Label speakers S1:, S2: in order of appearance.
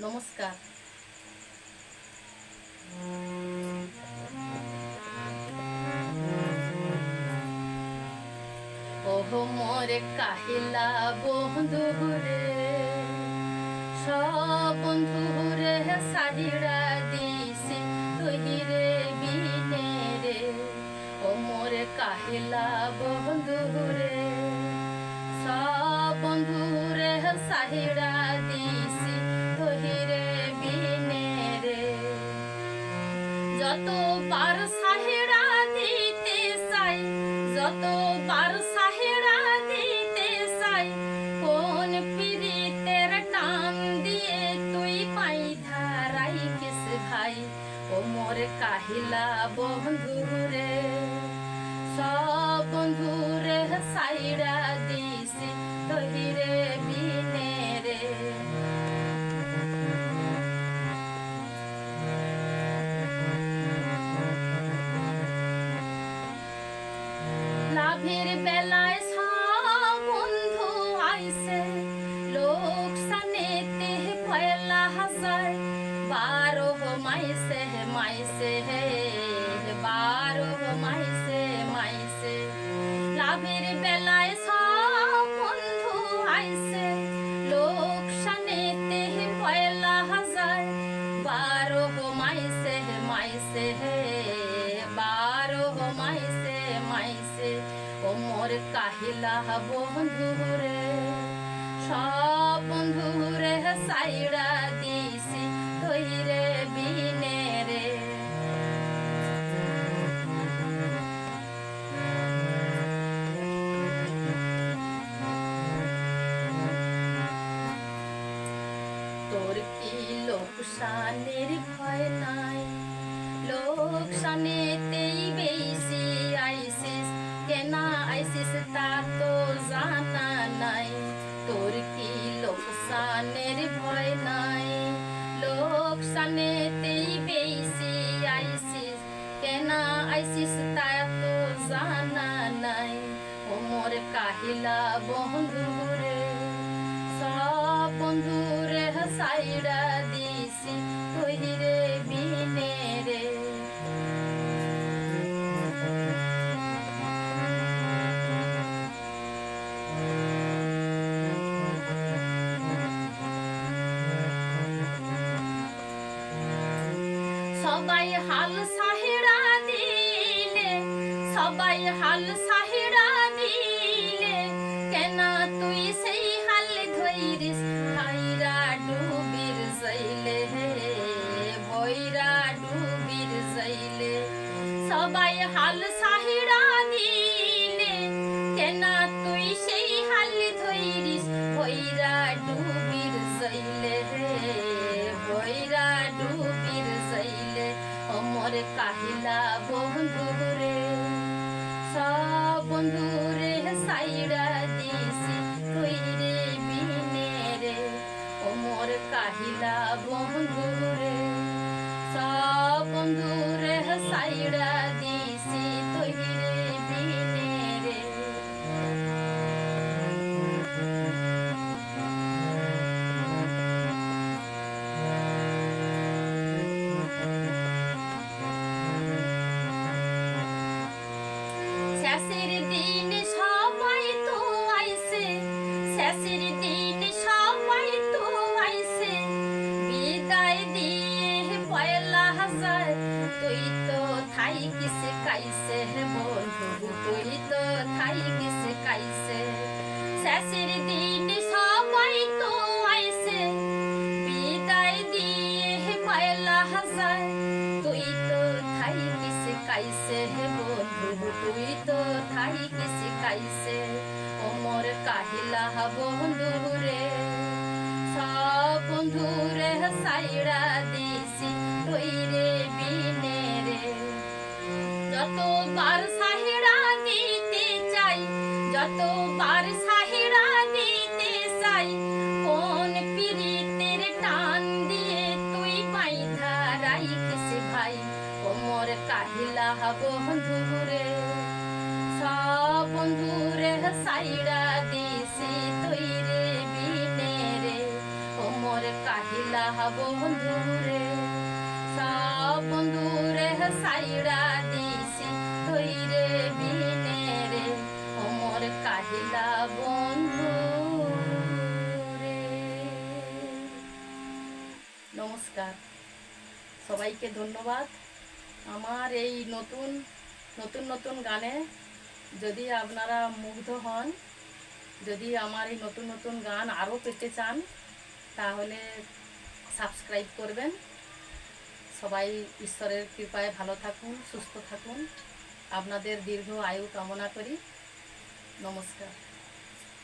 S1: নমস্কার। ওহো মোর কাহিলা বন্ধুরে, সব বন্ধুরে সাহিরা দিছি তুহিরে বিনে রে। ও মোর কাহিলা বন্ধুরে, সব বন্ধুরে সাহিরা দিছি তুহিরে বিনে রে। যতবার সাহিরা দিতে চাই, যতবার সাহিরা দিতে চাই, কোন পিরিতের টান দিয়ে তুই পাই ধারাই কিস ভাই। ও মোর কাহিলা বন্ধুরে, সব বন্ধুরে সাইরা দিছি তহিরে বিনে রে। লাভের বেলায় সব বন্ধু আইসে, লোকসানেতে পয়লা হাজার। 12 মাইসে মাইসে, 12 মাইসে মাইসে। লাভের বেলায় সব বন্ধু আইসে, লোকসানেতে পয়লা হাজার। 12 মাইসে মাইসে, 12 মাইসে মাইসে। ও মোর কাহিলা বন্ধুরে, সব বন্ধুরে সাইরা দিছি তৈরে বিনে রে। তোর কি লোকসানের ভয় নাই? লোকসানেতেই বেশি আইসিস, কেনা আইসিস তা তো জানা নাই। তোর কি লোকসানের ভয় নাই? লোকসানেতেই বেশি আইসিস, কেনা আইসিস তা তো জানা নাই। ও মোর কাহিলা বন্ধুরে, সব বন্ধুরে সাইরা দিছি তহিরে বিনে রে। সবাই হাল সাহিরা দিলে, সবাই হাল সাহিরা দিলে, কেন তুই সেই হাল ধইরিস ভাইরা ডুবির যাইলে, ভৈরা ডুবির যাইলে। সবাই হাল সাহিরা দিলে, কেন তুই সেই হাল ধইরিস ভৈরা ডুবির যাইলে, ভৈরা ডুবির যাইলে। ও মোর কাহিলা বন্ধুরে, সব বন্ধুরে সাইরা দিছি তৈরে বিনে রে। ও মোর কাহিলা বন্ধুরে, সব বন্ধুরে সাইরা দিছি তৈরে বিনে রে। শেষের দিন সবাই তো আইসে, শেষের দিন সবাই তো আইসে, বিদায় দিয়ে পয়লা হাজার। তুই তো থাই কিসে কাইসে বন্ধু, তুই তো থাই কিসে কাইসে। শেষের দিন সবাই তো আইসে, বিদায় দিয়ে পয়লা হাজার। তুই তো থাই কিসে কাইসে বন্ধু, তুই তো থাই কিসে কাইসে। ও মোর কাহিলা বন্ধুরে, সব বন্ধুরে সাইরা দিছি তৈরে বিনে রে। যতবার সাহিরা দিতে চাই, যতবার সাহিরা দিতে চাই, কোন পিরিতের টান দিয়ে তুই পাই ধারাই কিসে ভাই। ও মোর কাহিলা বন্ধুরে, সব বন্ধুরে সাইরা দিছি তৈরে বিনে রে। ও মোর কাহিলা বন্ধুরে সব বন্ধুরে সাইরা দিছি ধৈরে বিনে রে ওমর কাহিলা বন্ধু রে। নমস্কার, সবাইকে ধন্যবাদ। আমার এই নতুন নতুন নতুন গানে যদি আপনারা মুগ্ধ হন, যদি আমার এই নতুন নতুন গান আরও পেতে চান, তাহলে সাবস্ক্রাইব করবেন। সবাই ঈশ্বরের কৃপায় ভালো থাকুন, সুস্থ থাকুন। আপনাদের দীর্ঘ আয়ু কামনা করি। নমস্কার।